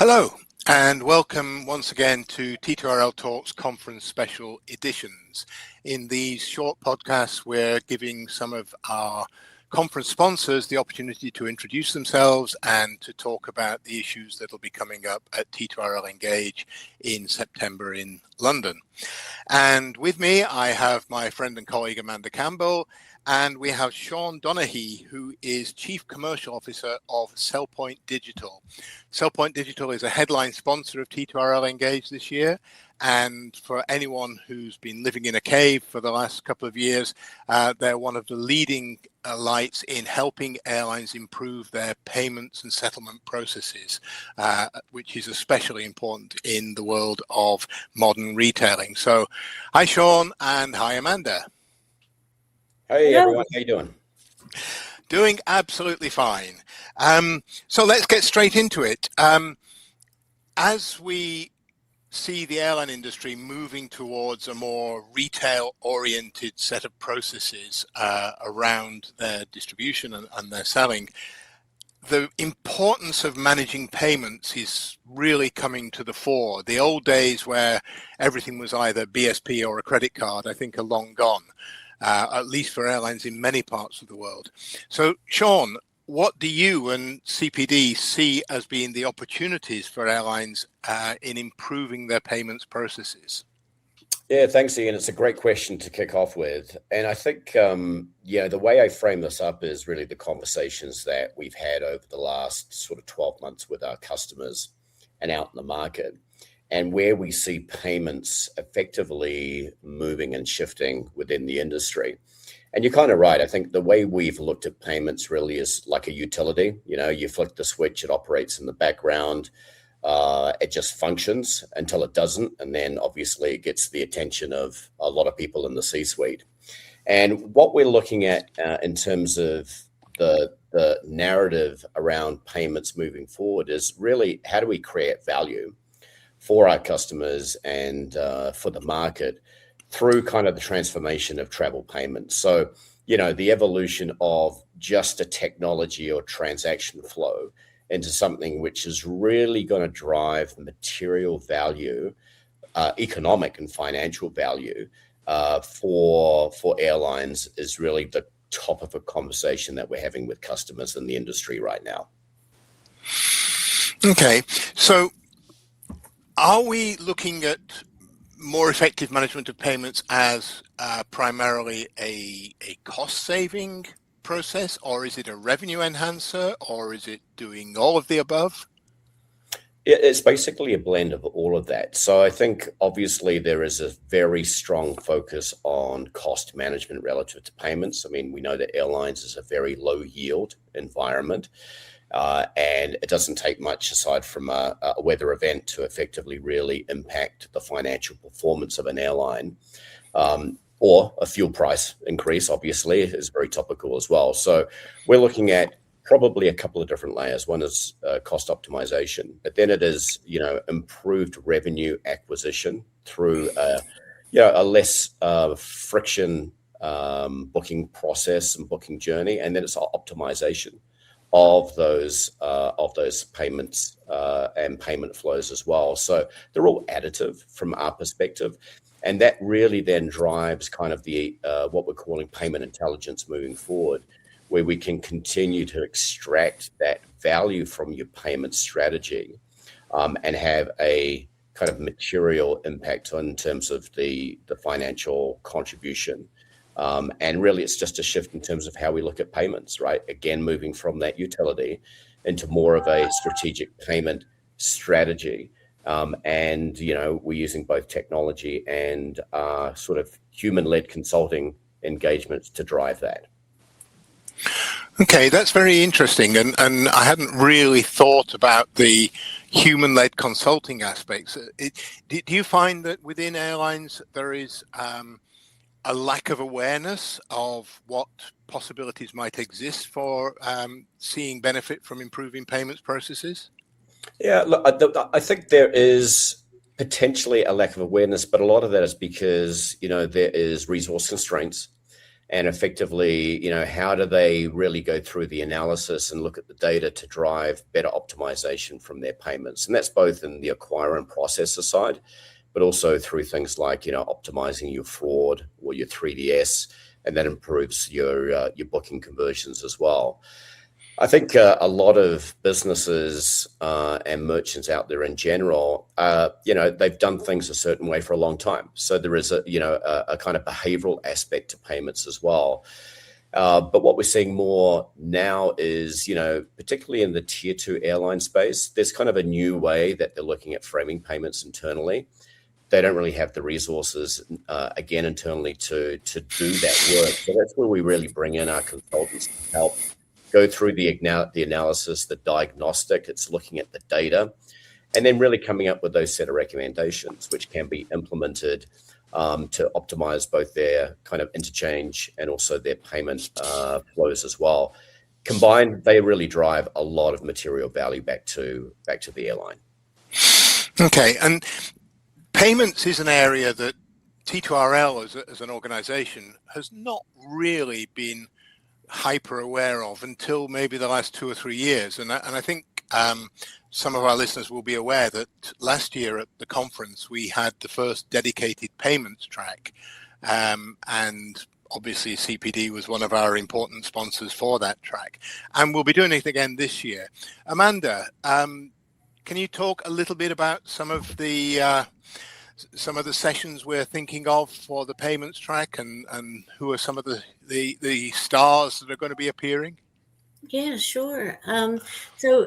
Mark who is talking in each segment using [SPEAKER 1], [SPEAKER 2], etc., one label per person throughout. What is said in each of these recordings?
[SPEAKER 1] Hello, and welcome once again to T2RL Talks Conference Special Editions. In these short podcasts, we're giving some of our conference sponsors the opportunity to introduce themselves and to talk about the issues that will be coming up at T2RL Engage in September in London. And with me, I have my friend and colleague Amanda Campbell, and we have Shaun Donaghey, who is Chief Commercial Officer of CellPoint Digital. CellPoint Digital is a headline sponsor of T2RL Engage this year. And for anyone who's been living in a cave for the last couple of years, they're one of the leading lights in helping airlines improve their payments and settlement processes, which is especially important in the world of modern retailing. So, hi, Shaun, and hi, Amanda.
[SPEAKER 2] Hey everyone, how you doing?
[SPEAKER 1] Doing absolutely fine. So let's get straight into it. As we see the airline industry moving towards a more retail-oriented set of processes around their distribution and their selling, the importance of managing payments is really coming to the fore. The old days where everything was either BSP or a credit card, I think, are long gone. At least for airlines in many parts of the world. So, Shaun, what do you and CPD see as being the opportunities for airlines in improving their payments processes?
[SPEAKER 2] Yeah, thanks, Ian. It's a great question to kick off with. And I think, the way I frame this up is really the conversations that we've had over the last sort of 12 months with our customers and out in the market, and where we see payments effectively moving and shifting within the industry. And you're kind of right. I think the way we've looked at payments really is like a utility. You know, you flick the switch, it operates in the background. It just functions until it doesn't. And then obviously it gets the attention of a lot of people in the C-suite. And what we're looking at in terms of the narrative around payments moving forward is really how do we create value for our customers and for the market through kind of the transformation of travel payments. So, you know, the evolution of just a technology or transaction flow into something which is really going to drive material value, economic and financial value for airlines is really the top of a conversation that we're having with customers in the industry right now.
[SPEAKER 1] Okay, so are we looking at more effective management of payments as primarily a cost-saving process, or is it a revenue enhancer, or is it doing all of the above?
[SPEAKER 2] It's basically a blend of all of that. So I think obviously there is a very strong focus on cost management relative to payments. I mean, we know that airlines is a very low yield environment. And it doesn't take much aside from a weather event to effectively really impact the financial performance of an airline, or a fuel price increase, obviously, is very topical as well. So we're looking at probably a couple of different layers. One is cost optimization, but then it is, improved revenue acquisition through a less friction booking process and booking journey, and then it's optimization of those payments and payment flows as well. So they're all additive from our perspective, and that really then drives kind of the what we're calling payment intelligence moving forward, where we can continue to extract that value from your payment strategy and have a kind of material impact in terms of the financial contribution. And really, it's just a shift in terms of how we look at payments, right? Again, moving from that utility into more of a strategic payment strategy. And, we're using both technology and sort of human-led consulting engagements to drive that.
[SPEAKER 1] Okay, that's very interesting. And I hadn't really thought about the human-led consulting aspects. Do you find that within airlines there is a lack of awareness of what possibilities might exist for seeing benefit from improving payments processes?
[SPEAKER 2] Yeah, look, I think there is potentially a lack of awareness, but a lot of that is because, there is resource constraints and effectively, how do they really go through the analysis and look at the data to drive better optimization from their payments. And that's both in the acquirer and processor side, but also through things like, optimizing your fraud or your 3DS, and that improves your booking conversions as well. I think a lot of businesses and merchants out there in general, they've done things a certain way for a long time. So there is a kind of behavioral aspect to payments as well. But what we're seeing more now is, particularly in the tier 2 airline space, there's kind of a new way that they're looking at framing payments internally. They don't really have the resources, again, internally to do that work. So that's where we really bring in our consultants to help go through the analysis, the diagnostic. It's looking at the data, and then really coming up with those set of recommendations, which can be implemented to optimize both their kind of interchange and also their payment flows as well. Combined, they really drive a lot of material value back to the airline.
[SPEAKER 1] Okay, and payments is an area that T2RL as an organization has not really been hyper aware of until maybe the last 2 or 3 years. And I think some of our listeners will be aware that last year at the conference, we had the first dedicated payments track. And obviously CPD was one of our important sponsors for that track. And we'll be doing it again this year. Amanda, can you talk a little bit about some of the sessions we're thinking of for the payments track, and who are some of the stars that are going to be appearing?
[SPEAKER 3] Yeah, sure. So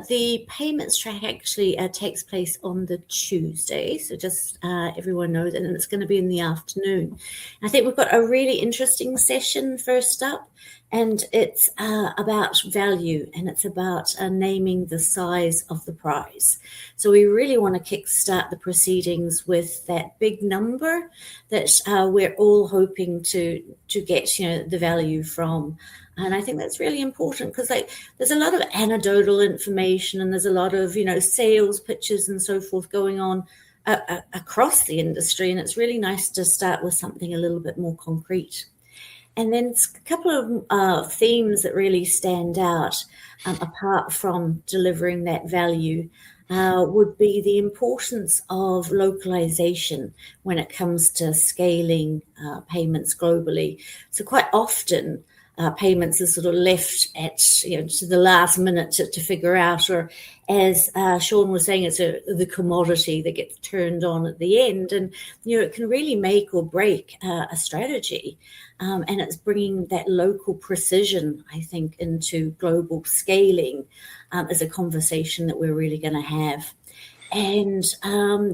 [SPEAKER 3] the payments track actually takes place on the Tuesday. So just everyone knows, and it's going to be in the afternoon. I think we've got a really interesting session first up, and it's about value, and it's about naming the size of the prize. So we really want to kickstart the proceedings with that big number that we're all hoping to get, the value from. And I think that's really important because there's a lot of anecdotal information, and there's a lot of, sales pitches and so forth going on across the industry. And it's really nice to start with something a little bit more concrete. And then a couple of themes that really stand out, apart from delivering that value, would be the importance of localization when it comes to scaling payments globally. So quite often, payments are sort of left at to the last minute to figure out, or as Shaun was saying, it's the commodity that gets turned on at the end, and it can really make or break a strategy, and it's bringing that local precision, I think, into global scaling as a conversation that we're really going to have. And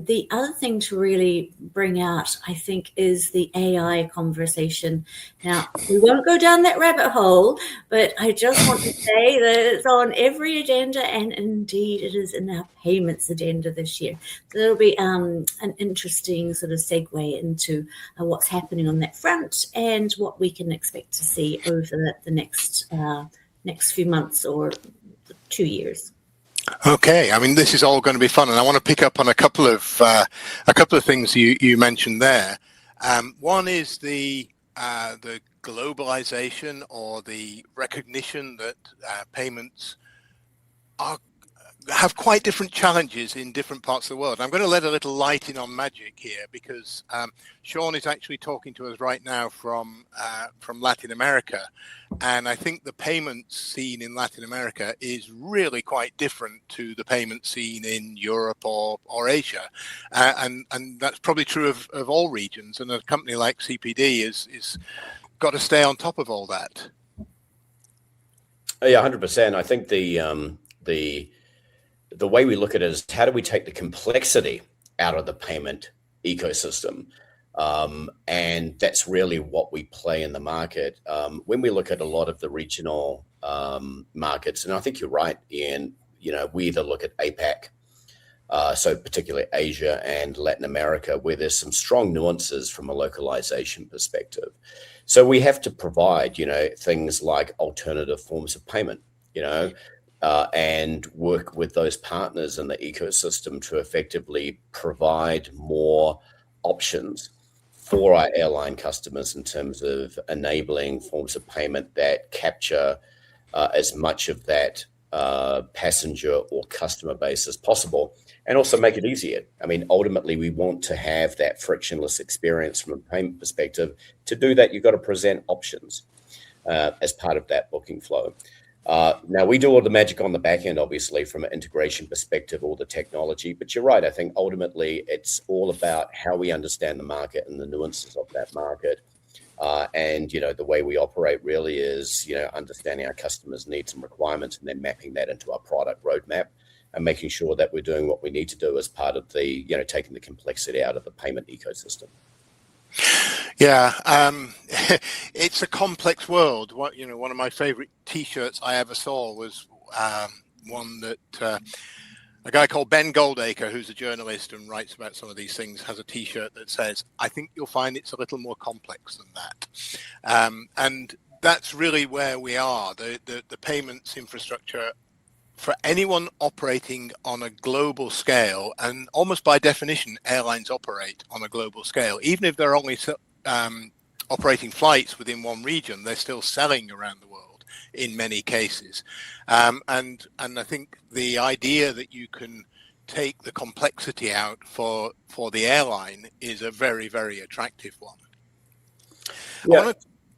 [SPEAKER 3] the other thing to really bring out, I think, is the AI conversation. Now, we won't go down that rabbit hole, but I just want to say that it's on every agenda, and indeed it is in our payments agenda this year. So it'll be an interesting sort of segue into what's happening on that front and what we can expect to see over the next few months or 2 years.
[SPEAKER 1] Okay, I mean, this is all going to be fun, and I want to pick up on a couple of things you mentioned there. One is the globalization, or the recognition that payments have quite different challenges in different parts of the world. I'm going to let a little light in on magic here, because Shaun is actually talking to us right now from Latin America, and I think the payments scene in Latin America is really quite different to the payment scene in Europe or Asia, and that's probably true of all regions. And a company like CPD is got to stay on top of all that.
[SPEAKER 2] Yeah, 100%. I think the way we look at it is, how do we take the complexity out of the payment ecosystem? And that's really what we play in the market. When we look at a lot of the regional markets, and I think you're right, Ian, we either look at APAC, so particularly Asia and Latin America, where there's some strong nuances from a localization perspective. So we have to provide, things like alternative forms of payment, and work with those partners in the ecosystem to effectively provide more options for our airline customers in terms of enabling forms of payment that capture as much of that passenger or customer base as possible, and also make it easier. I mean, ultimately, we want to have that frictionless experience from a payment perspective. To do that, you've got to present options as part of that booking flow. Now, we do all the magic on the back end, obviously, from an integration perspective, all the technology. But you're right. I think ultimately it's all about how we understand the market and the nuances of that market. And, the way we operate really is, understanding our customers' needs and requirements and then mapping that into our product roadmap and making sure that we're doing what we need to do as part of the, taking the complexity out of the payment ecosystem.
[SPEAKER 1] Yeah, it's a complex world. One of my favorite T-shirts I ever saw was one that a guy called Ben Goldacre, who's a journalist and writes about some of these things, has a T-shirt that says, "I think you'll find it's a little more complex than that." And that's really where we are. The payments infrastructure for anyone operating on a global scale, and almost by definition, airlines operate on a global scale. Even if they're only operating flights within one region, they're still selling around the world in many cases. And I think the idea that you can take the complexity out for the airline is a very, very attractive one.
[SPEAKER 2] Yeah.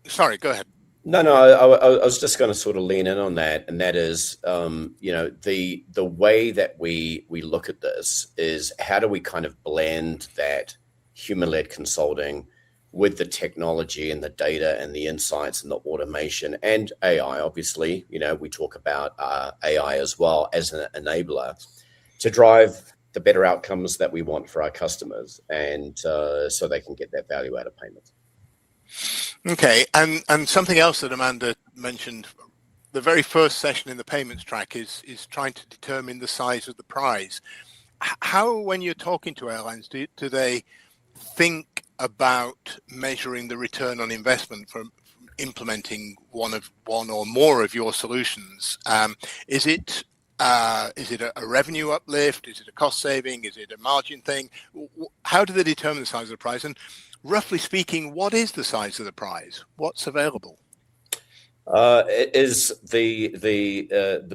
[SPEAKER 1] Sorry, go ahead.
[SPEAKER 2] No, I was just going to sort of lean in on that, and that is, the way that we look at this is how do we kind of blend that human-led consulting with the technology and the data and the insights and the automation and AI. Obviously, we talk about AI as well as an enabler to drive the better outcomes that we want for our customers, and so they can get that value out of payments.
[SPEAKER 1] Okay, and something else that Amanda mentioned, the very first session in the payments track is trying to determine the size of the prize. How, when you're talking to airlines, do they think about measuring the return on investment from implementing one or more of your solutions? Is it a revenue uplift? Is it a cost saving? Is it a margin thing? How do they determine the size of the prize? And roughly speaking, what is the size of the prize? What's available?
[SPEAKER 2] It is the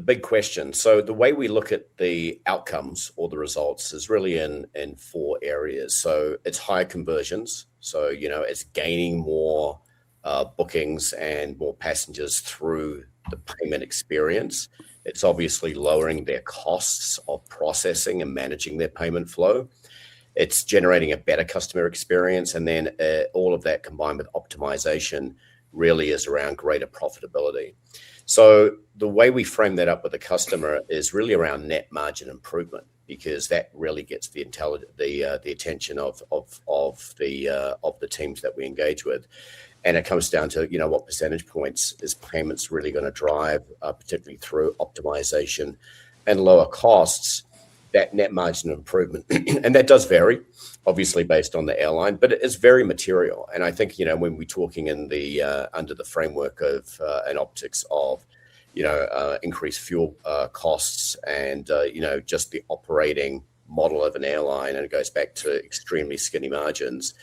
[SPEAKER 2] big question. So the way we look at the outcomes or the results is really in 4 areas. So it's higher conversions. So, it's gaining more bookings and more passengers through the payment experience. It's obviously lowering their costs of processing and managing their payment flow. It's generating a better customer experience. And then all of that combined with optimization really is around greater profitability. So the way we frame that up with the customer is really around net margin improvement, because that really gets the attention of the teams that we engage with. And it comes down to, what percentage points is payments really going to drive, particularly through optimization and lower costs, that net margin improvement. And that does vary, obviously, based on the airline, but it is very material. And I think, when we're talking in the under the framework of an optics of, increased fuel costs and, just the operating model of an airline, and it goes back to extremely skinny margins,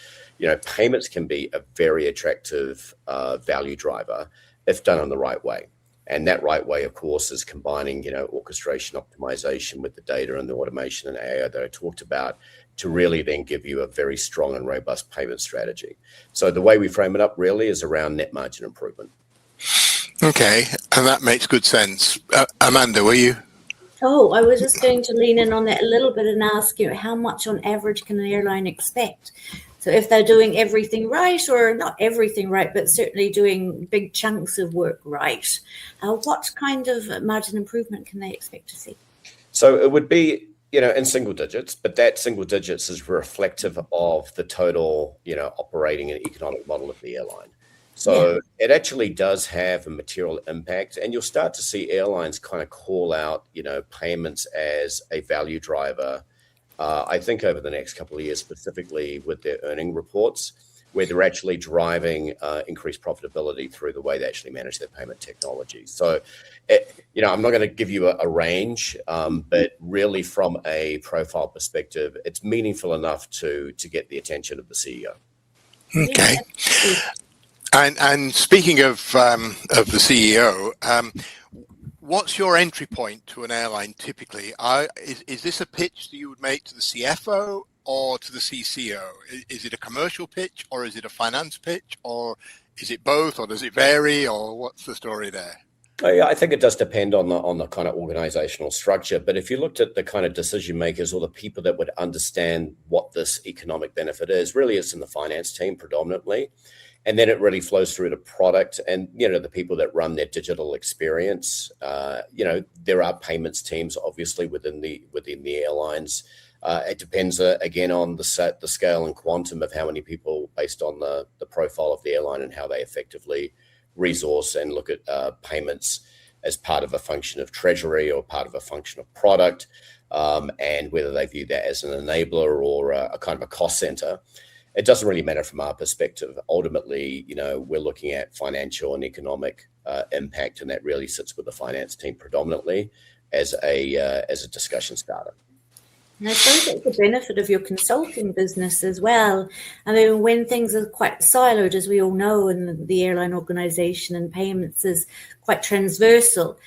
[SPEAKER 2] payments can be a very attractive value driver if done in the right way. And that right way, of course, is combining, orchestration optimization with the data and the automation and AI that I talked about to really then give you a very strong and robust payment strategy. So the way we frame it up really is around net margin improvement.
[SPEAKER 1] Okay, and that makes good sense. Amanda, were you?
[SPEAKER 3] Oh, I was just going to lean in on that a little bit and ask you, how much on average can an airline expect? So if they're doing everything right, or not everything right, but certainly doing big chunks of work right, what kind of margin improvement can they expect to see?
[SPEAKER 2] So it would be, in single digits, but that single digits is reflective of the total, operating and economic model of the airline. So It actually does have a material impact, and you'll start to see airlines kind of call out, payments as a value driver. I think over the next couple of years, specifically with their earning reports, where they're actually driving increased profitability through the way they actually manage their payment technology. So, I'm not going to give you a range, but really from a profile perspective, it's meaningful enough to get the attention of the CEO.
[SPEAKER 1] Okay.
[SPEAKER 3] Yeah.
[SPEAKER 1] And speaking of the CEO, what's your entry point to an airline typically? Is this a pitch that you would make to the CFO or to the CCO? Is it a commercial pitch, or is it a finance pitch, or is it both, or does it vary, or what's the story there?
[SPEAKER 2] I think it does depend on the kind of organizational structure. But if you looked at the kind of decision makers or the people that would understand what this economic benefit is, really it's in the finance team predominantly. And then it really flows through to product and, the people that run their digital experience. There are payments teams, obviously, within the airlines. It depends, again, on the scale and quantum of how many people based on the profile of the airline and how they effectively resource and look at payments as part of a function of treasury or part of a function of product, and whether they view that as an enabler or a kind of a cost center. It doesn't really matter from our perspective. Ultimately, we're looking at financial and economic impact, and that really sits with the finance team predominantly as a discussion starter.
[SPEAKER 3] And I suppose that's the benefit of your consulting business as well. I mean, when things are quite siloed, as we all know, and the airline organization and payments is quite transversal,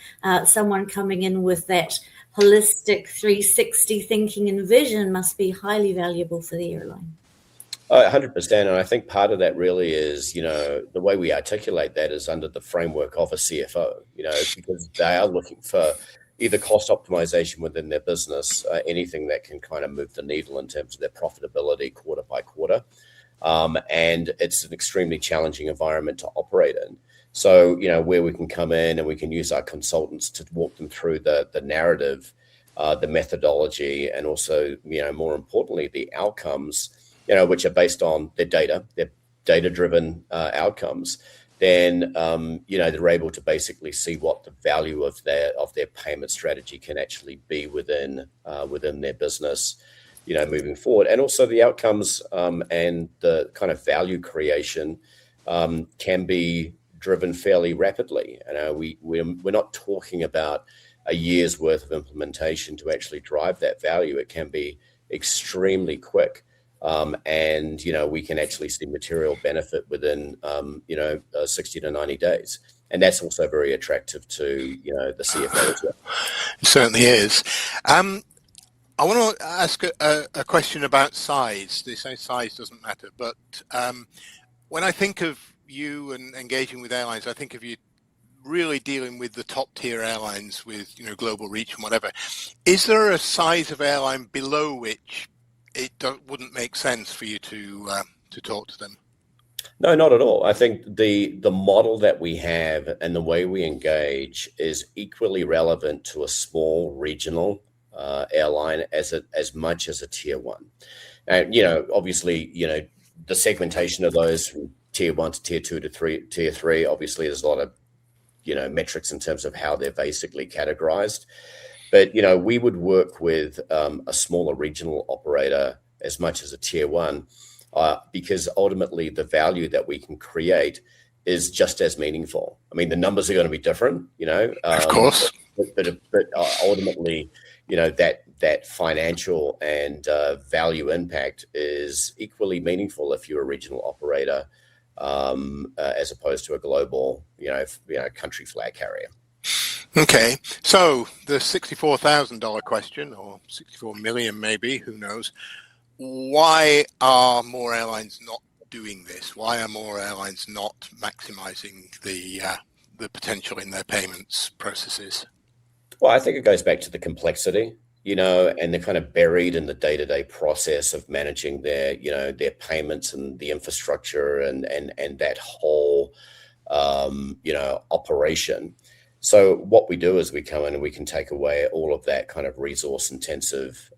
[SPEAKER 3] someone coming in with that holistic 360 thinking and vision must be highly valuable for the airline.
[SPEAKER 2] 100%. And I think part of that really is, the way we articulate that is under the framework of a CFO, because they are looking for either cost optimization within their business, anything that can kind of move the needle in terms of their profitability quarter by quarter. And it's an extremely challenging environment to operate in. So, where we can come in and we can use our consultants to walk them through the narrative, the methodology, and also, more importantly, the outcomes, which are based on their data-driven outcomes, then they're able to basically see what the value of their payment strategy can actually be within their business, moving forward, and also the outcomes and the kind of value creation can be driven fairly rapidly. We're not talking about a year's worth of implementation to actually drive that value. It can be extremely quick. And we can actually see material benefit within 60 to 90 days, and that's also very attractive to the CFO as well.
[SPEAKER 1] It certainly is. I want to ask a question about size. They say size doesn't matter, but when I think of you and engaging with airlines, I think of you really dealing with the top tier airlines with global reach and whatever. Is there a size of airline below which it wouldn't make sense for you to talk to them?
[SPEAKER 2] No, not at all. I think the model that we have and the way we engage is equally relevant to a small regional airline as much as a tier one. And obviously, the segmentation of those from tier 1 to tier 2 to tier 3. Obviously, there's a lot of metrics in terms of how they're basically categorized. But, we would work with a smaller regional operator as much as a tier 1, because ultimately the value that we can create is just as meaningful. I mean, the numbers are going to be different,
[SPEAKER 1] of course,
[SPEAKER 2] but ultimately, that financial and value impact is equally meaningful if you're a regional operator as opposed to a global, country flag carrier.
[SPEAKER 1] Okay, so the $64,000 question, or 64 million maybe, who knows? Why are more airlines not doing this? Why are more airlines not maximizing the potential in their payments processes?
[SPEAKER 2] Well, I think it goes back to the complexity, and they're kind of buried in the day-to-day process of managing their payments and the infrastructure and that whole, operation. So what we do is we come in and we can take away all of that kind of resource-intensive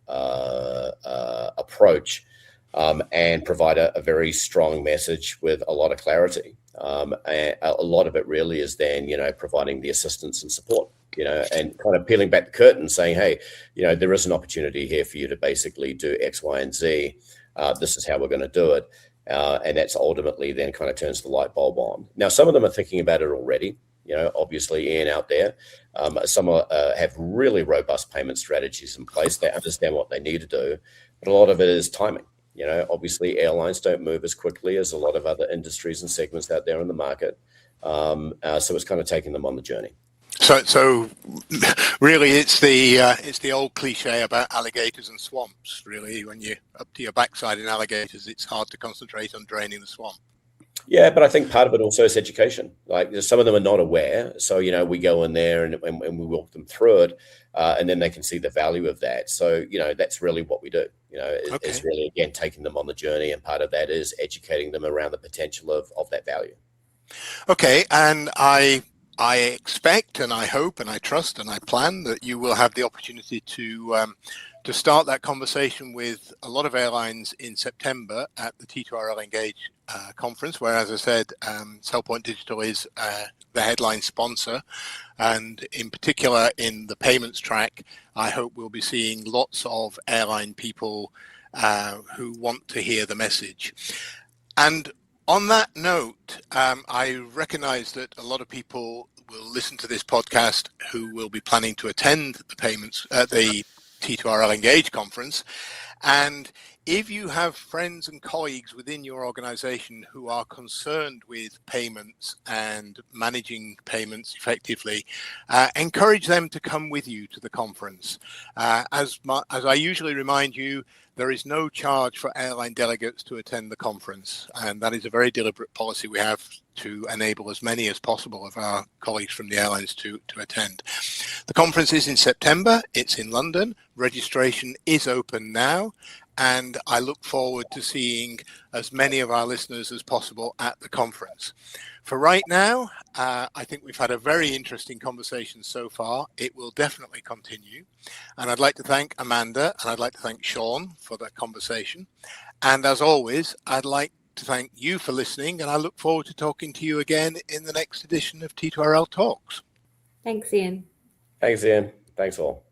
[SPEAKER 2] approach and provide a very strong message with a lot of clarity. And a lot of it really is then, providing the assistance and support, and kind of peeling back the curtain, saying, hey, there is an opportunity here for you to basically do X, Y, and Z. This is how we're going to do it. And that's ultimately then kind of turns the light bulb on. Now, some of them are thinking about it already. Obviously, Ian out there, some have really robust payment strategies in place. They understand what they need to do, but a lot of it is timing. Obviously airlines don't move as quickly as a lot of other industries and segments out there in the market. So it's kind of taking them on the journey.
[SPEAKER 1] So really, it's the old cliche about alligators and swamps. Really, when you're up to your backside in alligators, it's hard to concentrate on draining the swamp.
[SPEAKER 2] Yeah, but I think part of it also is education. Like some of them are not aware, so we go in there and we walk them through it, and then they can see the value of that. So that's really what we do. It's really again taking them on the journey, and part of that is educating them around the potential of that value.
[SPEAKER 1] Okay, and I expect and I hope and I trust and I plan that you will have the opportunity to start that conversation with a lot of airlines in September at the T2RL Engage conference, where, as I said, CellPoint Digital is the headline sponsor. And in particular, in the payments track, I hope we'll be seeing lots of airline people who want to hear the message. And on that note, I recognize that a lot of people will listen to this podcast who will be planning to attend the payments at the T2RL Engage conference. And if you have friends and colleagues within your organization who are concerned with payments and managing payments effectively, encourage them to come with you to the conference. As I usually remind you, there is no charge for airline delegates to attend the conference, and that is a very deliberate policy we have to enable as many as possible of our colleagues from the airlines to attend. The conference is in September. It's in London. Registration is open now, and I look forward to seeing as many of our listeners as possible at the conference. For right now, I think we've had a very interesting conversation so far. It will definitely continue. And I'd like to thank Amanda and I'd like to thank Shaun for that conversation. And as always, I'd like to thank you for listening, and I look forward to talking to you again in the next edition of T2RL Talks.
[SPEAKER 3] Thanks, Ian.
[SPEAKER 2] Thanks, Ian. Thanks all.